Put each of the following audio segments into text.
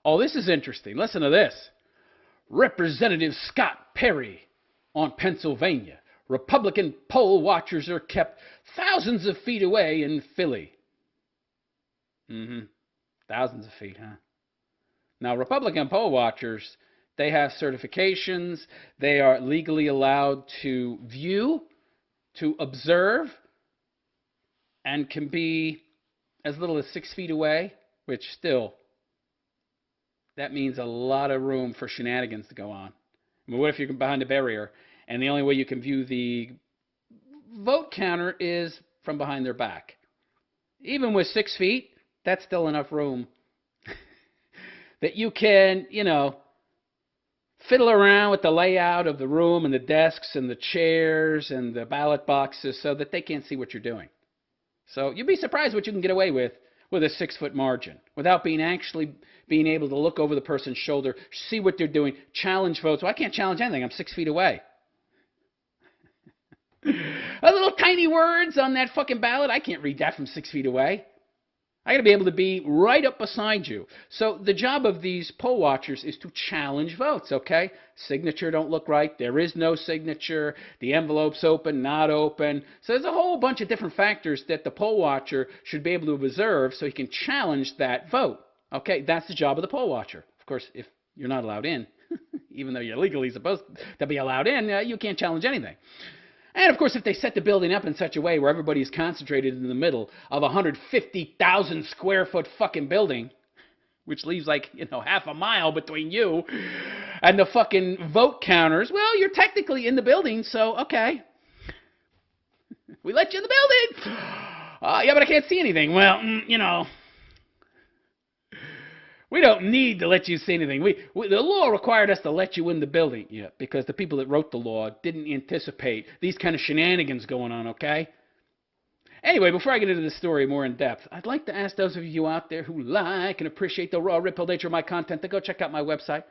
Oh, this is interesting. Listen to this. Representative Scott Perry on Pennsylvania. Republican poll watchers are kept thousands of feet away in Philly. Thousands of feet, huh? Now, Republican poll watchers, they have certifications. They are legally allowed to view, to observe, and can be as little as 6 feet away, which still, that means a lot of room for shenanigans to go on. I mean, what if you're behind a barrier and the only way you can view the vote counter is from behind their back? Even with 6 feet, that's still enough room that you can, fiddle around with the layout of the room and the desks and the chairs and the ballot boxes so that they can't see what you're doing. So you'd be surprised what you can get away with a 6-foot margin without actually being able to look over the person's shoulder, see what they're doing, challenge votes. Well, I can't challenge anything. I'm 6 feet away. A little tiny words on that fucking ballot, I can't read that from 6 feet away. I got to be able to be right up beside you. So the job of these poll watchers is to challenge votes, okay? Signature don't look right. There is no signature. The envelope's open, not open. So there's a whole bunch of different factors that the poll watcher should be able to observe so he can challenge that vote. Okay, that's the job of the poll watcher. Of course, if you're not allowed in, even though you're legally supposed to be allowed in, you can't challenge anything. And, of course, if they set the building up in such a way where everybody is concentrated in the middle of a 150,000 square foot fucking building, which leaves half a mile between you and the fucking vote counters, well, you're technically in the building, so, okay. We let you in the building. Yeah, but I can't see anything. Well, we don't need to let you see anything. The law required us to let you in the building, because the people that wrote the law didn't anticipate these kind of shenanigans going on, okay? Anyway, before I get into the story more in depth, I'd like to ask those of you out there who like and appreciate the raw, rippled nature of my content to go check out my website,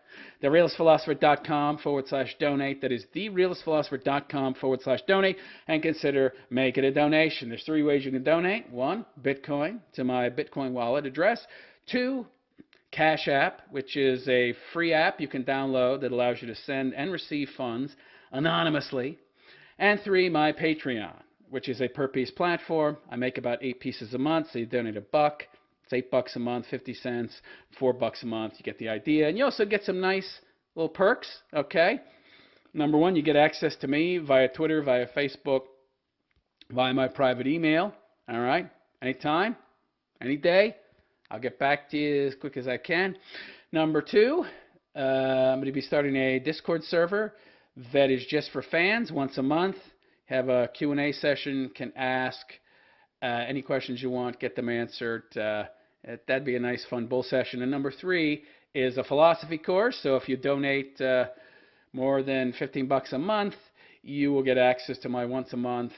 therealistphilosopher.com/donate. That is therealistphilosopher.com/donate, and consider making a donation. There's 3 ways you can donate. 1, Bitcoin to my Bitcoin wallet address. 2, Cash App, which is a free app you can download that allows you to send and receive funds anonymously. And 3, my Patreon, which is a per-piece platform. I make about 8 pieces a month, so you donate $1. It's $8 a month, 50 cents, $4 a month. You get the idea. And you also get some nice little perks, okay? Number 1, you get access to me via Twitter, via Facebook, via my private email, all right? Anytime, any day. I'll get back to you as quick as I can. Number 2, I'm going to be starting a Discord server that is just for fans once a month. Have a Q&A session, can ask any questions you want, get them answered. That'd be a nice, fun bull session. And number 3 is a philosophy course. So if you donate more than $15 a month, you will get access to my once a month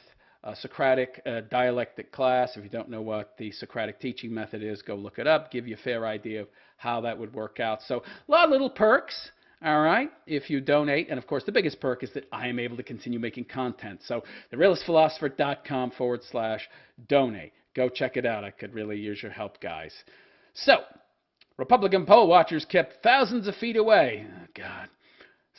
Socratic dialectic class. If you don't know what the Socratic teaching method is, go look it up, give you a fair idea of how that would work out. So a lot of little perks, all right, if you donate. And, of course, the biggest perk is that I am able to continue making content. So therealistphilosopher.com/donate. Go check it out. I could really use your help, guys. So Republican poll watchers kept thousands of feet away. Oh, God.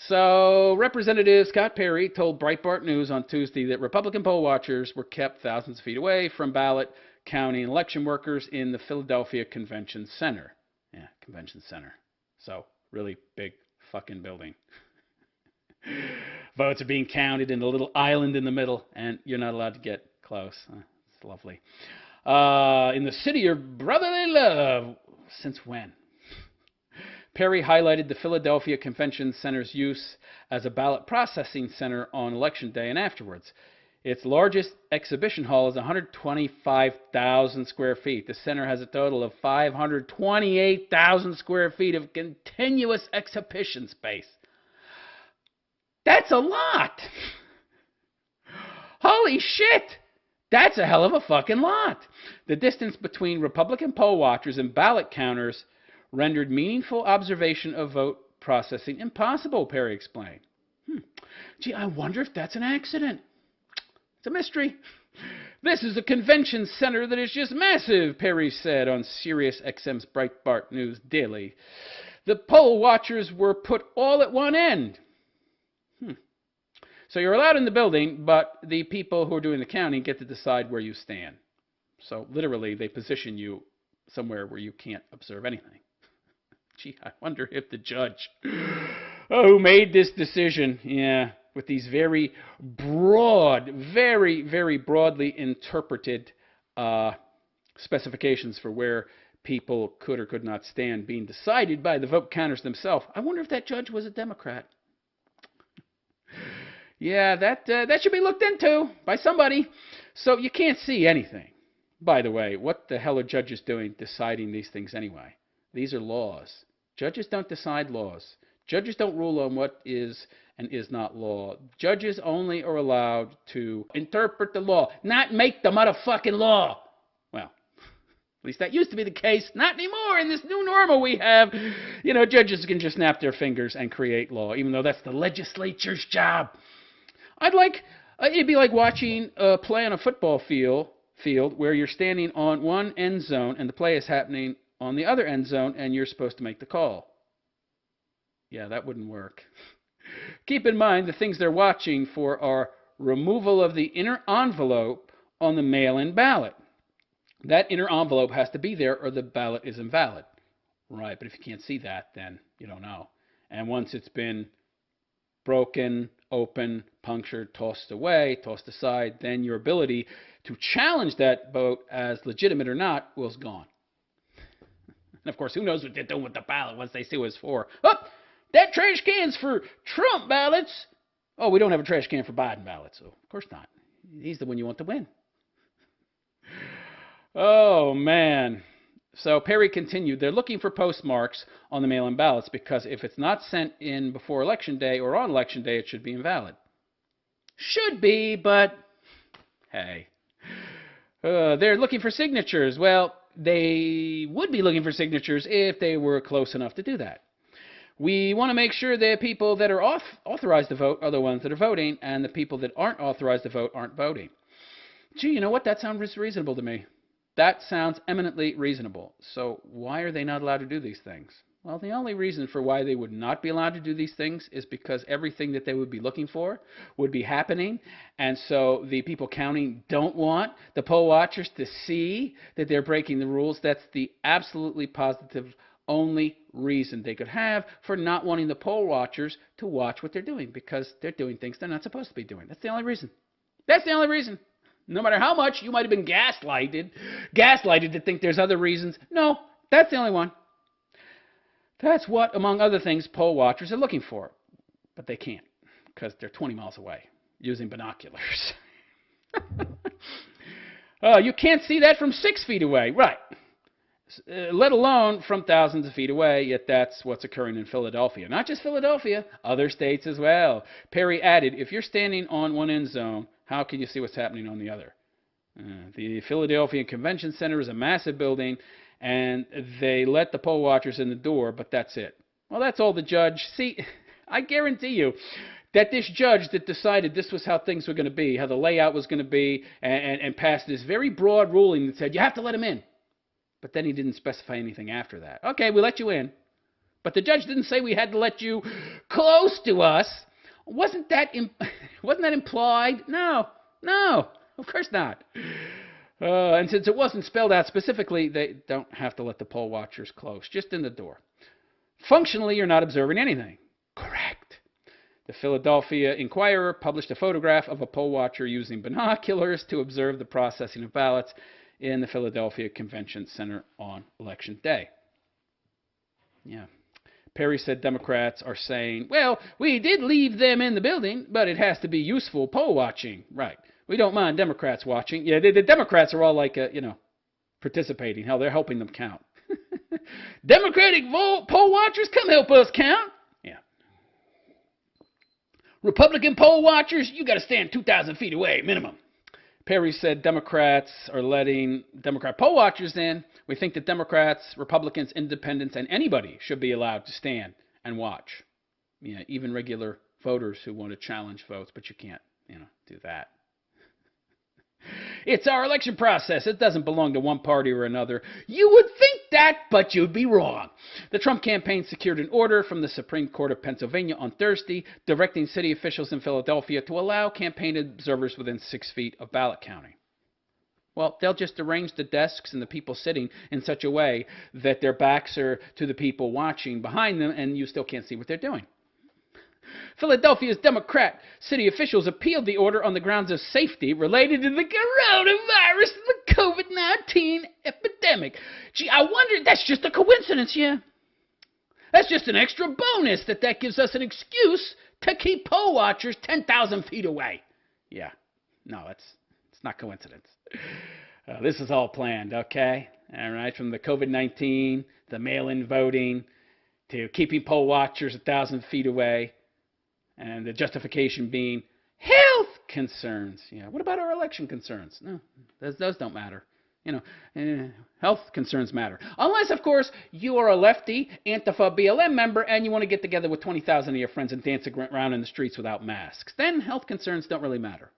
So Representative Scott Perry told Breitbart News on Tuesday that Republican poll watchers were kept thousands of feet away from ballot, counting, and election workers in the Philadelphia Convention Center. Yeah, Convention Center. So really big fucking building. Votes are being counted in a little island in the middle, and you're not allowed to get close. It's lovely. In the city of brotherly love. Since when? Perry highlighted the Philadelphia Convention Center's use as a ballot processing center on Election Day and afterwards. Its largest exhibition hall is 125,000 square feet. The center has a total of 528,000 square feet of continuous exhibition space. That's a lot. Holy shit. That's a hell of a fucking lot. The distance between Republican poll watchers and ballot counters rendered meaningful observation of vote processing impossible, Perry explained. Gee, I wonder if that's an accident. It's a mystery. This is a convention center that is just massive, Perry said on Sirius XM's Breitbart News Daily. The poll watchers were put all at one end. So you're allowed in the building, but the people who are doing the counting get to decide where you stand. So literally, they position you somewhere where you can't observe anything. Gee, I wonder if the judge who made this decision, with these very broad, very, very broadly interpreted specifications for where people could or could not stand being decided by the vote counters themselves. I wonder if that judge was a Democrat. Yeah, that should be looked into by somebody. So you can't see anything. By the way, what the hell are judges doing deciding these things anyway? These are laws. Judges don't decide laws. Judges don't rule on what is and is not law. Judges only are allowed to interpret the law, not make the motherfucking law. Well, at least that used to be the case. Not anymore. In this new normal we have, judges can just snap their fingers and create law, even though that's the legislature's job. It'd be like watching a play on a football field where you're standing on one end zone and the play is happening on the other end zone and you're supposed to make the call. Yeah, that wouldn't work. Keep in mind the things they're watching for are removal of the inner envelope on the mail-in ballot. That inner envelope has to be there or the ballot is invalid. Right, but if you can't see that, then you don't know. And once it's been broken, open, punctured, tossed away, tossed aside, then your ability to challenge that vote as legitimate or not was gone. And of course, who knows what they're doing with the ballot once they see what it's for. Oh, that trash can's for Trump ballots. Oh, we don't have a trash can for Biden ballots. So of course not. He's the one you want to win. Oh, man. So Perry continued, they're looking for postmarks on the mail-in ballots because if it's not sent in before Election Day or on Election Day, it should be invalid. Should be, but hey. They're looking for signatures. Well, they would be looking for signatures if they were close enough to do that. We want to make sure that people that are authorized to vote are the ones that are voting, and the people that aren't authorized to vote aren't voting. Gee, you know what? That sounds reasonable to me. That sounds eminently reasonable. So why are they not allowed to do these things? Well, the only reason for why they would not be allowed to do these things is because everything that they would be looking for would be happening. And so the people counting don't want the poll watchers to see that they're breaking the rules. That's the absolutely positive only reason they could have for not wanting the poll watchers to watch what they're doing, because they're doing things they're not supposed to be doing. That's the only reason. That's the only reason. No matter how much you might have been gaslighted to think there's other reasons. No, that's the only one. That's what, among other things, poll watchers are looking for. But they can't, because they're 20 miles away using binoculars. You can't see that from 6 feet away. Right. Let alone from thousands of feet away, yet that's what's occurring in Philadelphia. Not just Philadelphia, other states as well. Perry added, if you're standing on one end zone, how can you see what's happening on the other? The Philadelphia Convention Center is a massive building, and they let the poll watchers in the door, but that's it. Well, that's all the judge. See, I guarantee you that this judge that decided this was how things were going to be, how the layout was going to be, and passed this very broad ruling that said, you have to let him in. But then he didn't specify anything after that. Okay, we let you in. But the judge didn't say we had to let you close to us. Wasn't that implied? No, of course not. And since it wasn't spelled out specifically, they don't have to let the poll watchers close, just in the door. Functionally, you're not observing anything. Correct. The Philadelphia Inquirer published a photograph of a poll watcher using binoculars to observe the processing of ballots in the Philadelphia Convention Center on Election Day. Yeah. Perry said Democrats are saying, well, we did leave them in the building, but it has to be useful poll watching. Right. We don't mind Democrats watching. Yeah, the Democrats are all like, participating. Hell, they're helping them count. Democratic poll watchers, come help us count. Yeah. Republican poll watchers, you got to stand 2,000 feet away, minimum. Perry said Democrats are letting Democrat poll watchers in. We think that Democrats, Republicans, independents, and anybody should be allowed to stand and watch. Yeah, even regular voters who want to challenge votes, but you can't, do that. It's our election process. It doesn't belong to one party or another. You would think that, but you'd be wrong. The Trump campaign secured an order from the Supreme Court of Pennsylvania on Thursday directing city officials in Philadelphia to allow campaign observers within 6 feet of ballot counting. Well, they'll just arrange the desks and the people sitting in such a way that their backs are to the people watching behind them, and you still can't see what they're doing. Philadelphia's Democrat city officials appealed the order on the grounds of safety related to the coronavirus, the COVID-19 epidemic. Gee, I wonder, that's just a coincidence, yeah? That's just an extra bonus that gives us an excuse to keep poll watchers 10,000 feet away. Yeah, no, it's not coincidence. This is all planned, okay? All right, from the COVID-19, the mail-in voting, to keeping poll watchers 1,000 feet away, and the justification being health concerns. Yeah, what about our election concerns? No, those don't matter. You know, health concerns matter. Unless, of course, you are a lefty Antifa BLM member and you want to get together with 20,000 of your friends and dance around in the streets without masks. Then health concerns don't really matter.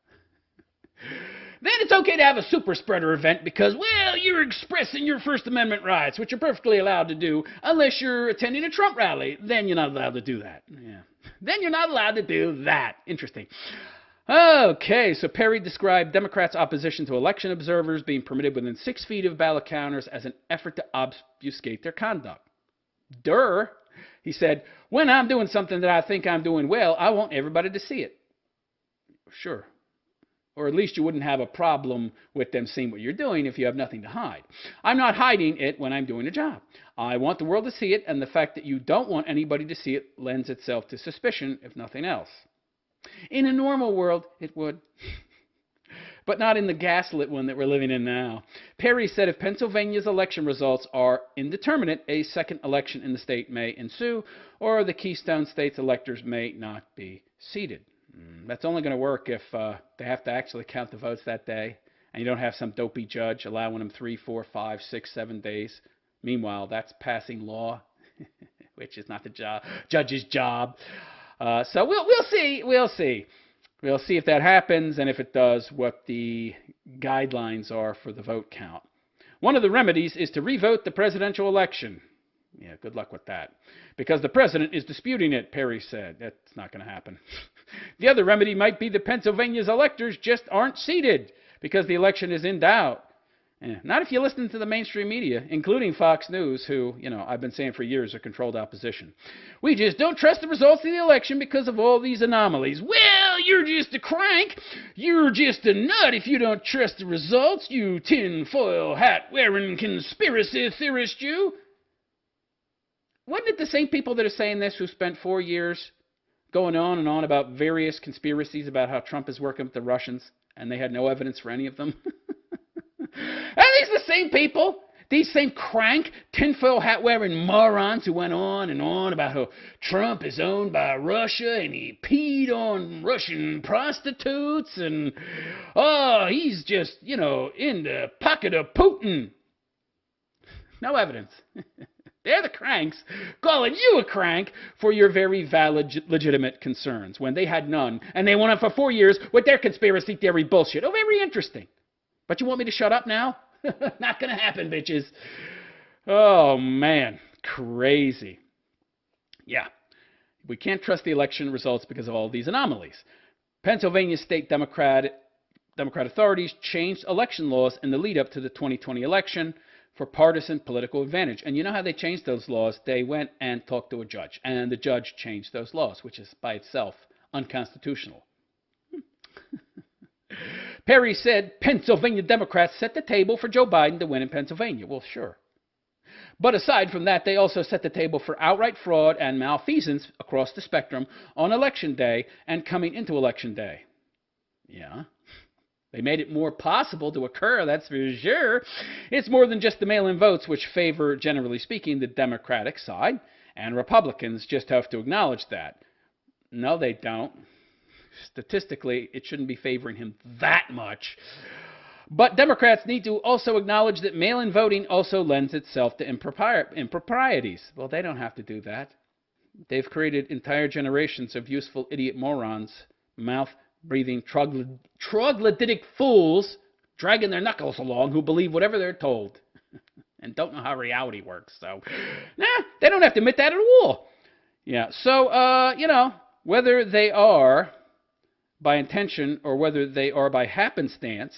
Then it's okay to have a super spreader event because, well, you're expressing your First Amendment rights, which you're perfectly allowed to do unless you're attending a Trump rally. Then you're not allowed to do that. Yeah. Then you're not allowed to do that. Interesting. Okay, so Perry described Democrats' opposition to election observers being permitted within 6 feet of ballot counters as an effort to obfuscate their conduct. Durr, he said, when I'm doing something that I think I'm doing well, I want everybody to see it. Sure. Or at least you wouldn't have a problem with them seeing what you're doing if you have nothing to hide. I'm not hiding it when I'm doing a job. I want the world to see it, and the fact that you don't want anybody to see it lends itself to suspicion, if nothing else. In a normal world, it would. But not in the gaslit one that we're living in now. Perry said if Pennsylvania's election results are indeterminate, a second election in the state may ensue, or the Keystone State's electors may not be seated. That's only going to work if they have to actually count the votes that day, and you don't have some dopey judge allowing them 3, 4, 5, 6, 7 days. Meanwhile, that's passing law, which is not the judge's job. So we'll see. We'll see if that happens, and if it does, what the guidelines are for the vote count. One of the remedies is to revote the presidential election. Yeah, good luck with that. Because the president is disputing it, Perry said. That's not going to happen. The other remedy might be that Pennsylvania's electors just aren't seated because the election is in doubt. Not if you listen to the mainstream media, including Fox News, who, I've been saying for years are controlled opposition. We just don't trust the results of the election because of all these anomalies. Well, you're just a crank. You're just a nut if you don't trust the results, you tinfoil hat-wearing conspiracy theorist, you. Wasn't it the same people that are saying this who spent 4 years going on and on about various conspiracies about how Trump is working with the Russians, and they had no evidence for any of them? Are these the same people? These same crank, tinfoil hat-wearing morons who went on and on about how Trump is owned by Russia and he peed on Russian prostitutes and, he's just, in the pocket of Putin. No evidence. They're the cranks calling you a crank for your very valid, legitimate concerns when they had none, and they went on for 4 years with their conspiracy theory bullshit. Oh, very interesting. But you want me to shut up now? Not going to happen, bitches. Oh, man. Crazy. Yeah. We can't trust the election results because of all these anomalies. Pennsylvania state Democrat authorities changed election laws in the lead-up to the 2020 election for partisan political advantage. And you know how they changed those laws? They went and talked to a judge, and the judge changed those laws, which is by itself unconstitutional. Perry said Pennsylvania Democrats set the table for Joe Biden to win in Pennsylvania. Well, sure. But aside from that, they also set the table for outright fraud and malfeasance across the spectrum on Election Day and coming into Election Day. Yeah. They made it more possible to occur, that's for sure. It's more than just the mail-in votes, which favor, generally speaking, the Democratic side, and Republicans just have to acknowledge that. No, they don't. Statistically, it shouldn't be favoring him that much. But Democrats need to also acknowledge that mail-in voting also lends itself to improprieties. Well, they don't have to do that. They've created entire generations of useful idiot morons, mouth-breathing troglodytic fools, dragging their knuckles along who believe whatever they're told and don't know how reality works. So, they don't have to admit that at all. Yeah, so, whether they are by intention or whether they are by happenstance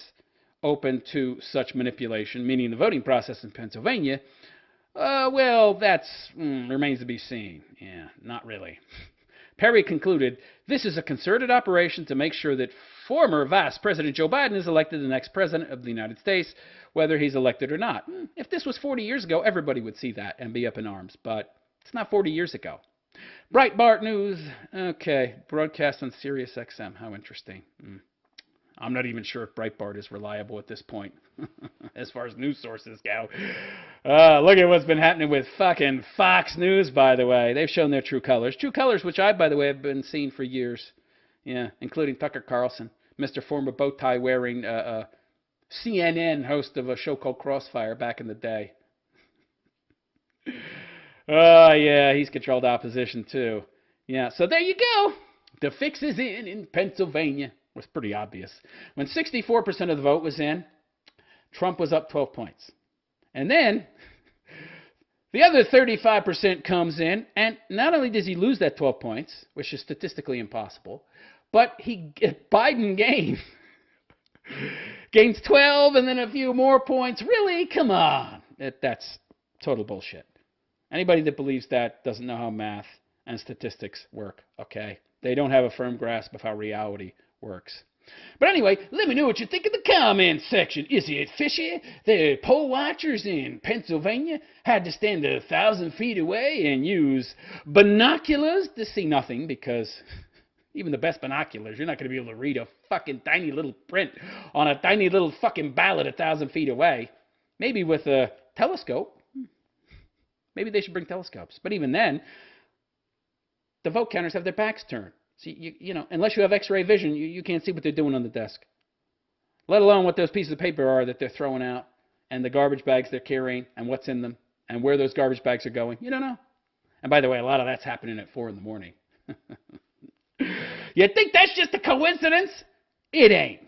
open to such manipulation, meaning the voting process in Pennsylvania, well, that remains to be seen. Yeah, not really. Perry concluded, this is a concerted operation to make sure that former Vice President Joe Biden is elected the next president of the United States, whether he's elected or not. If this was 40 years ago, everybody would see that and be up in arms, but it's not 40 years ago. Breitbart News, okay, broadcast on Sirius XM, how interesting. I'm not even sure if Breitbart is reliable at this point, as far as news sources go. Look at what's been happening with fucking Fox News, by the way. They've shown their true colors. True colors, which I, by the way, have been seeing for years. Yeah, including Tucker Carlson, Mr. Former bow tie wearing CNN host of a show called Crossfire back in the day. Oh, yeah, he's controlled opposition, too. Yeah, so there you go. The fix is in Pennsylvania. It was pretty obvious. When 64% of the vote was in, Trump was up 12 points. And then the other 35% comes in, and not only does he lose that 12 points, which is statistically impossible, but Biden gains 12 and then a few more points. Really? Come on. That's total bullshit. Anybody that believes that doesn't know how math and statistics work, okay? They don't have a firm grasp of how reality works. But anyway, let me know what you think in the comments section. Is it fishy? The poll watchers in Pennsylvania had to stand 1,000 feet away and use binoculars to see nothing, because even the best binoculars, you're not going to be able to read a fucking tiny little print on a tiny little fucking ballot 1,000 feet away. Maybe with a telescope. Maybe they should bring telescopes. But even then, the vote counters have their backs turned. See, unless you have X-ray vision, you can't see what they're doing on the desk. Let alone what those pieces of paper are that they're throwing out, and the garbage bags they're carrying, and what's in them, and where those garbage bags are going. You don't know. And by the way, a lot of that's happening at 4 in the morning. You think that's just a coincidence? It ain't.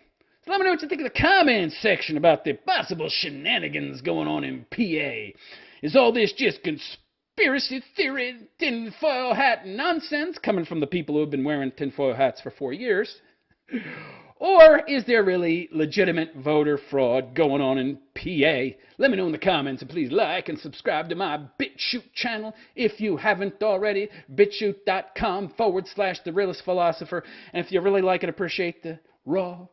So let me know what you think in the comments section about the possible shenanigans going on in PA. Is all this just conspiracy theory, tinfoil hat nonsense coming from the people who have been wearing tinfoil hats for 4 years? Or is there really legitimate voter fraud going on in PA? Let me know in the comments, and please like and subscribe to my BitChute channel if you haven't already. BitChute.com/The Realist Philosopher. And if you really like and appreciate the raw,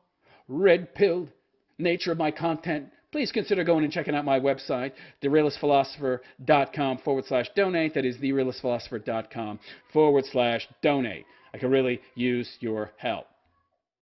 red-pilled nature of my content, please consider going and checking out my website, TheRealistPhilosopher.com/donate. That is TheRealistPhilosopher.com/donate. I could really use your help.